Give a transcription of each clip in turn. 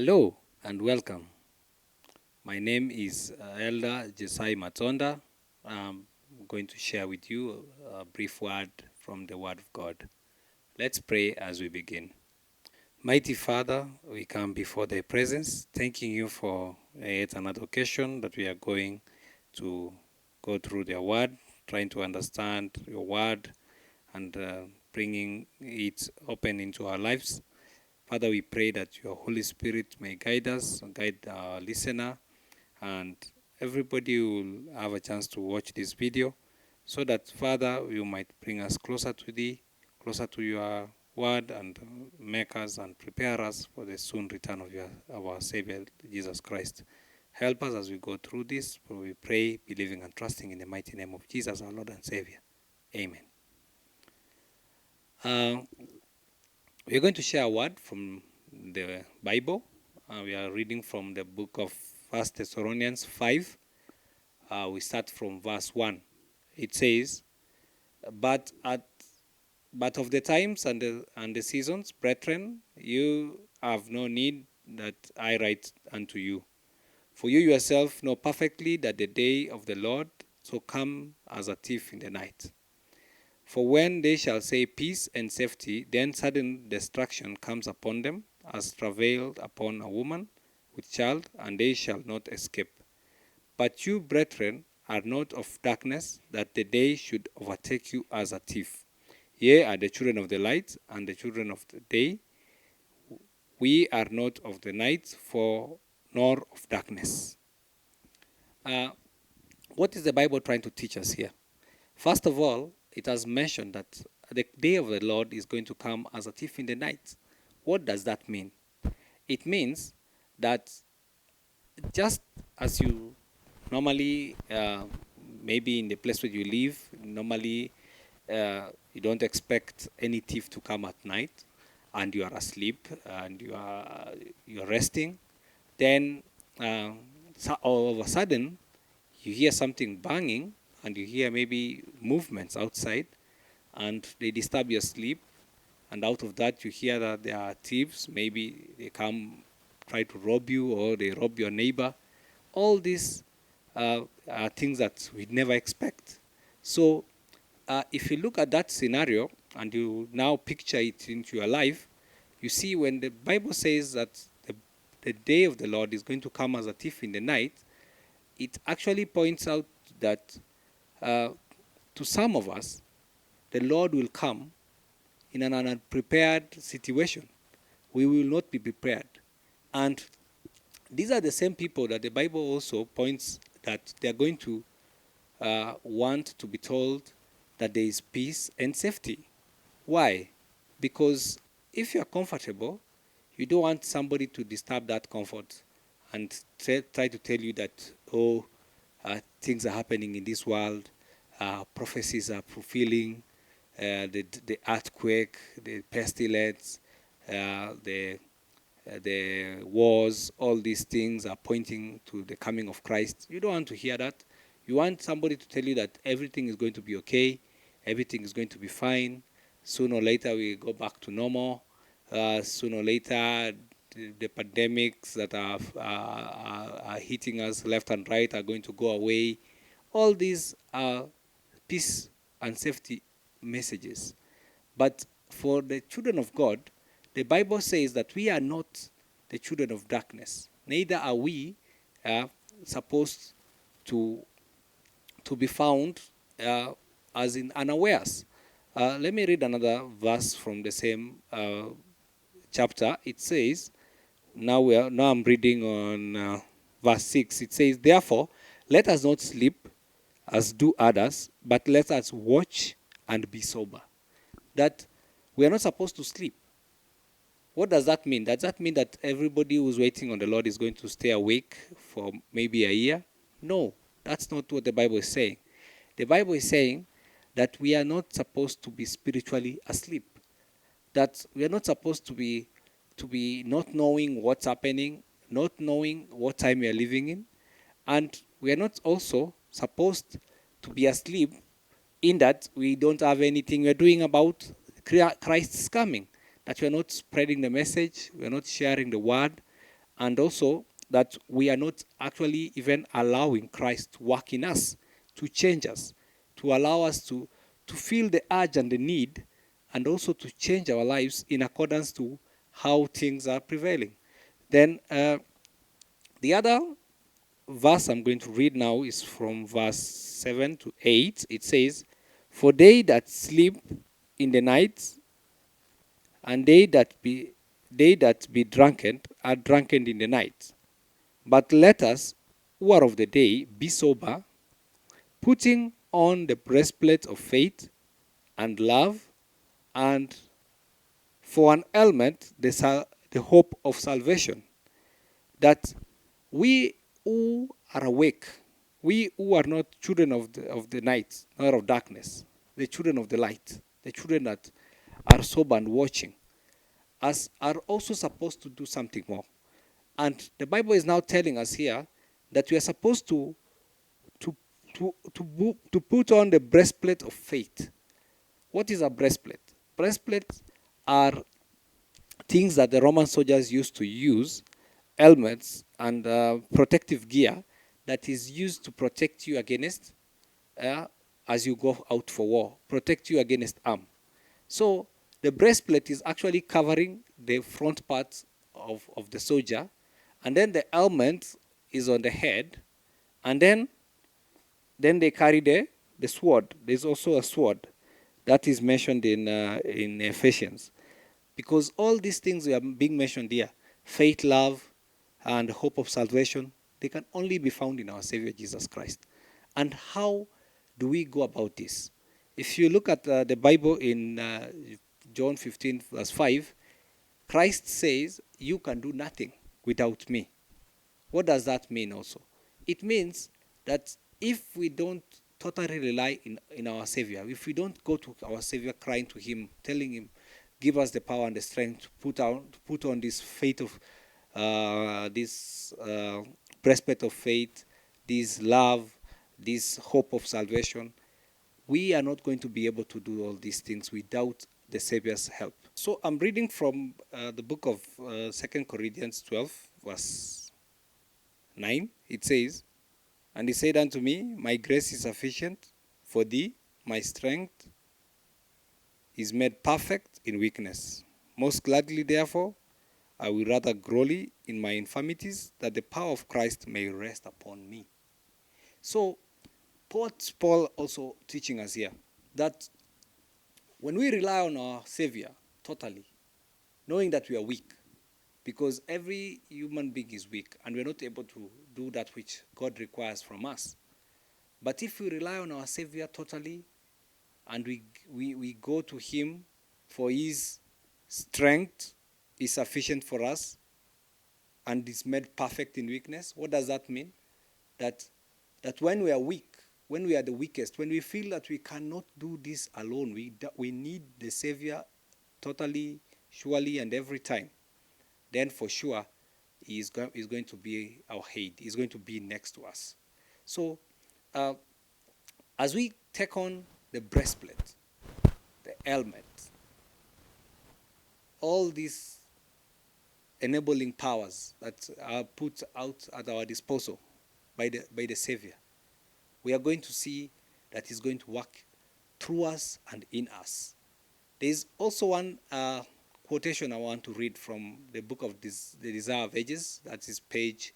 Hello and welcome. My name is Elder Jesai Matonda. I'm going to share with you a brief word from the Word of God. Let's pray as we begin. Mighty Father, we come before thy presence, thanking you for yet another occasion that we are going to go through their word, trying to understand your word and bringing it open into our lives. Father, we pray that your Holy Spirit may guide us, guide our listener, and everybody will have a chance to watch this video so that, Father, you might bring us closer to thee, closer to your word, and make us and prepare us for the soon return of our Savior, Jesus Christ. Help us as we go through this, for we pray, believing and trusting in the mighty name of Jesus, our Lord and Savior. Amen. We are going to share a word from the Bible. We are reading from the book of 1 Thessalonians 5. We start from verse 1. It says, But of the times and the seasons, brethren, you have no need that I write unto you. For you yourself know perfectly that the day of the Lord so come as a thief in the night. For when they shall say peace and safety, then sudden destruction comes upon them, as travail upon a woman with child, and they shall not escape. But you, brethren, are not of darkness, that the day should overtake you as a thief. Ye are the children of the light and the children of the day. We are not of the night, nor of darkness. What is the Bible trying to teach us here? First of all, it has mentioned that the day of the Lord is going to come as a thief in the night. What does that mean? It means that just as you normally, maybe in the place where you live, normally you don't expect any thief to come at night, and you are asleep and you're resting, then so all of a sudden you hear something banging and you hear maybe movements outside and they disturb your sleep, and out of that you hear that there are thieves, maybe they come try to rob you or they rob your neighbor. All these are things that we'd never expect. So if you look at that scenario and you now picture it into your life, you see when the Bible says that the day of the Lord is going to come as a thief in the night, it actually points out that to some of us, the Lord will come in an unprepared situation. We will not be prepared. And these are the same people that the Bible also points that they're going to want to be told that there is peace and safety. Why? Because if you're comfortable, you don't want somebody to disturb that comfort and try to tell you that, things are happening in this world, prophecies are fulfilling, the earthquake, the pestilence, the wars, all these things are pointing to the coming of Christ. You don't want to hear that. You want somebody to tell you that everything is going to be okay, everything is going to be fine. Sooner or later, we go back to normal. Sooner or later, the pandemics that are hitting us left and right are going to go away. All these are peace and safety messages. But for the children of God, the Bible says that we are not the children of darkness. Neither are we supposed to be found as in unawares. Let me read another verse from the same chapter. It says, now I'm reading on verse 6. It says, therefore, let us not sleep as do others, but let us watch and be sober. That we are not supposed to sleep. What does that mean? Does that mean that everybody who's waiting on the Lord is going to stay awake for maybe a year? No, that's not what the Bible is saying. The Bible is saying that we are not supposed to be spiritually asleep. That we are not supposed to be not knowing what's happening, not knowing what time we are living in, and we are not also supposed to be asleep in that we don't have anything we're doing about Christ's coming, that we're not spreading the message, we're not sharing the word, and also that we are not actually even allowing Christ to work in us, to change us, to allow us to feel the urge and the need, and also to change our lives in accordance to how things are prevailing. Then the other verse I'm going to read now is from verse 7 to 8. It says, "For they that sleep in the night, and they that be drunken are drunken in the night. But let us, who are of the day, be sober, putting on the breastplate of faith and love, and for an helmet the hope of salvation." That we who are awake, we who are not children of the night, nor of darkness, the children of the light, the children that are sober and watching, us are also supposed to do something more. And the Bible is now telling us here that we are supposed to put on the breastplate of faith. What is a breastplate? Breastplates are things that the Roman soldiers used to use, helmets and protective gear that is used to protect you against as you go out for war, protect you against harm. So the breastplate is actually covering the front part of the soldier, and then the helmet is on the head, and then they carry the sword. There's also a sword that is mentioned in Ephesians. Because all these things are being mentioned here, faith, love, and hope of salvation, they can only be found in our Savior Jesus Christ. And how do we go about this? If you look at the Bible in John 15, verse 5, Christ says, "You can do nothing without me." What does that mean also? It means that if we don't totally rely in our Savior, if we don't go to our Savior crying to Him, telling Him, "Give us the power and the strength to put on this faith of this breastplate of faith, this love, this hope of salvation," we are not going to be able to do all these things without the Savior's help. So I'm reading from the book of 2 Corinthians 12, verse 9. It says, "And he said unto me, My grace is sufficient for thee, my strength is made perfect in weakness. Most gladly, therefore, I will rather glory in my infirmities, that the power of Christ may rest upon me." So, what's Paul also teaching us here? That when we rely on our Savior totally, knowing that we are weak, because every human being is weak, and we're not able to do that which God requires from us. But if we rely on our Savior totally, and we go to Him for His strength is sufficient for us and is made perfect in weakness, what does that mean? That when we are weak, when we are the weakest, when we feel that we cannot do this alone, we need the Savior totally, surely, and every time, then for sure He is going to be our aid. He's going to be next to us. So as we take on the breastplate, the helmet, all these enabling powers that are put out at our disposal by the Savior, we are going to see that He's going to work through us and in us. There's also one quotation I want to read from the book of the Desire of Ages. That is page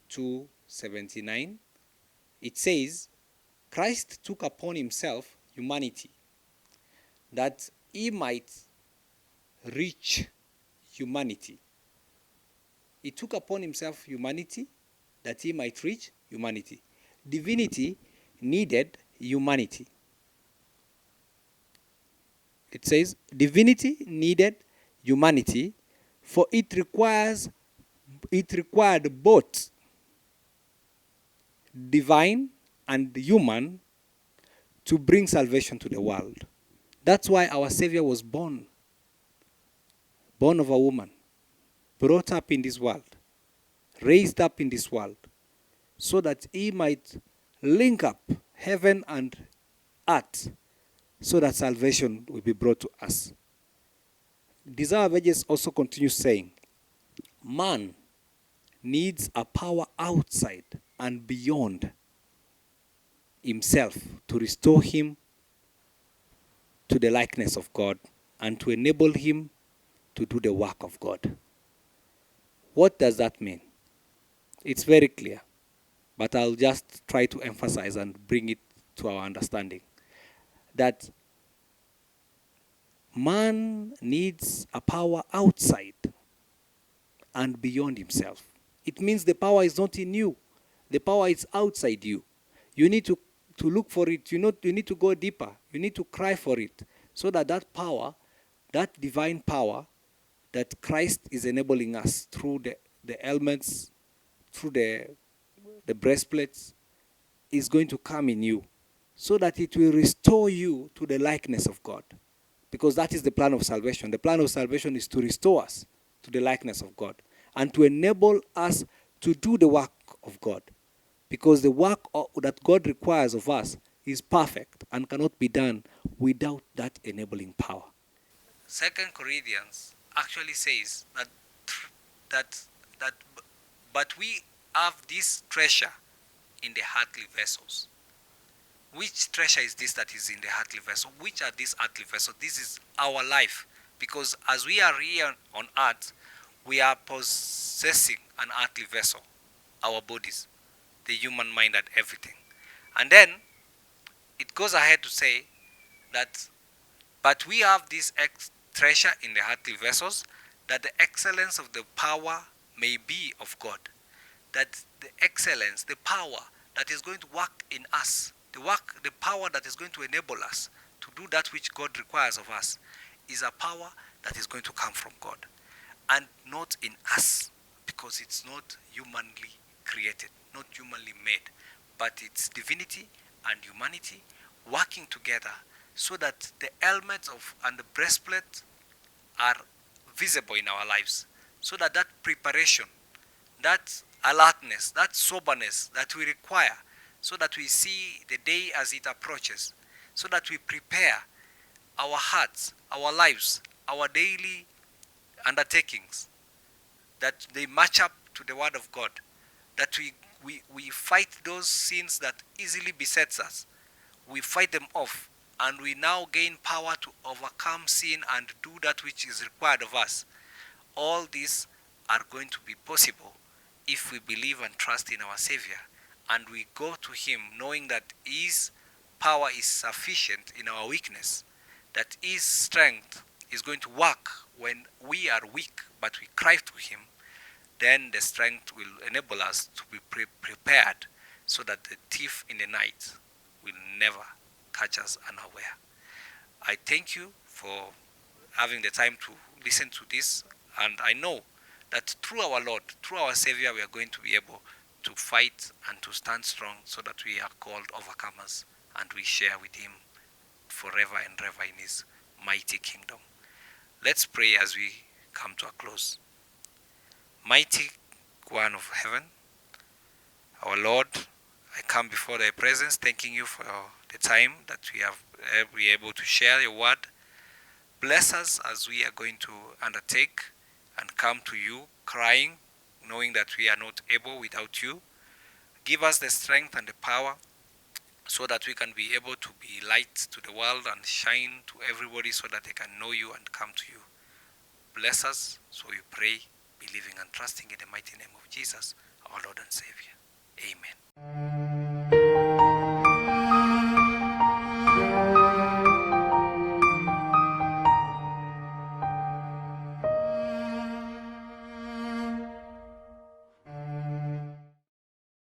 279. It says, "Christ took upon Himself humanity, that He might reach humanity." He took upon Himself humanity, that He might reach humanity. Divinity needed humanity. It says, divinity needed humanity, for it required both divine and human to bring salvation to the world. That's why our Savior was born of a woman, brought up in this world, raised up in this world, so that He might link up heaven and earth, so that salvation will be brought to us. Desire of Ages also continues saying, "Man needs a power outside and beyond himself to restore him to the likeness of God and to enable him to do the work of God. What does that mean? It's very clear, but I'll just try to emphasize and bring it to our understanding that man needs a power outside and beyond himself. It means the power is not in you. The power is outside you. You need to look for it. You need to go deeper. You need to cry for it so that that power, that divine power that Christ is enabling us through the helmets, through the breastplates, is going to come in you so that it will restore you to the likeness of God. Because that is the plan of salvation. The plan of salvation is to restore us to the likeness of God and to enable us to do the work of God. Because the work that God requires of us is perfect and cannot be done without that enabling power. 2 Corinthians actually says that but we have this treasure in the earthly vessels. Which treasure is this that is in the earthly vessel? Which are these earthly vessels? This is our life. Because as we are here on earth, we are possessing an earthly vessel, our bodies, the human mind and everything. And then it goes ahead to say that, but we have this treasure in the earthly vessels, that the excellence of the power may be of God. That the excellence, the power that is going to work in us, the power that is going to enable us to do that which God requires of us, is a power that is going to come from God and not in us, because it's not humanly created, not humanly made, but it's divinity and humanity working together so that the helmet and the breastplate are visible in our lives, so that that preparation, that alertness, that soberness that we require, so that we see the day as it approaches, so that we prepare our hearts, our lives, our daily undertakings, that they match up to the Word of God, that we fight those sins that easily besets us. We fight them off, and we now gain power to overcome sin and do that which is required of us. All these are going to be possible if we believe and trust in our Savior, and we go to Him knowing that His power is sufficient in our weakness, that His strength is going to work when we are weak, but we cry to Him. Then the strength will enable us to be prepared so that the thief in the night will never catch us unaware. I thank you for having the time to listen to this, and I know that through our Lord, through our Savior, we are going to be able to fight and to stand strong so that we are called overcomers and we share with Him forever and ever in His mighty kingdom. Let's pray as we come to a close. Mighty One of heaven, our Lord, I come before Thy presence, thanking You for the time that we have been able to share Your word. Bless us as we are going to undertake and come to You crying, knowing that we are not able without You. Give us the strength and the power so that we can be able to be light to the world and shine to everybody so that they can know You and come to You. Bless us, so we pray, believing and trusting in the mighty name of Jesus, our Lord and Savior. Amen.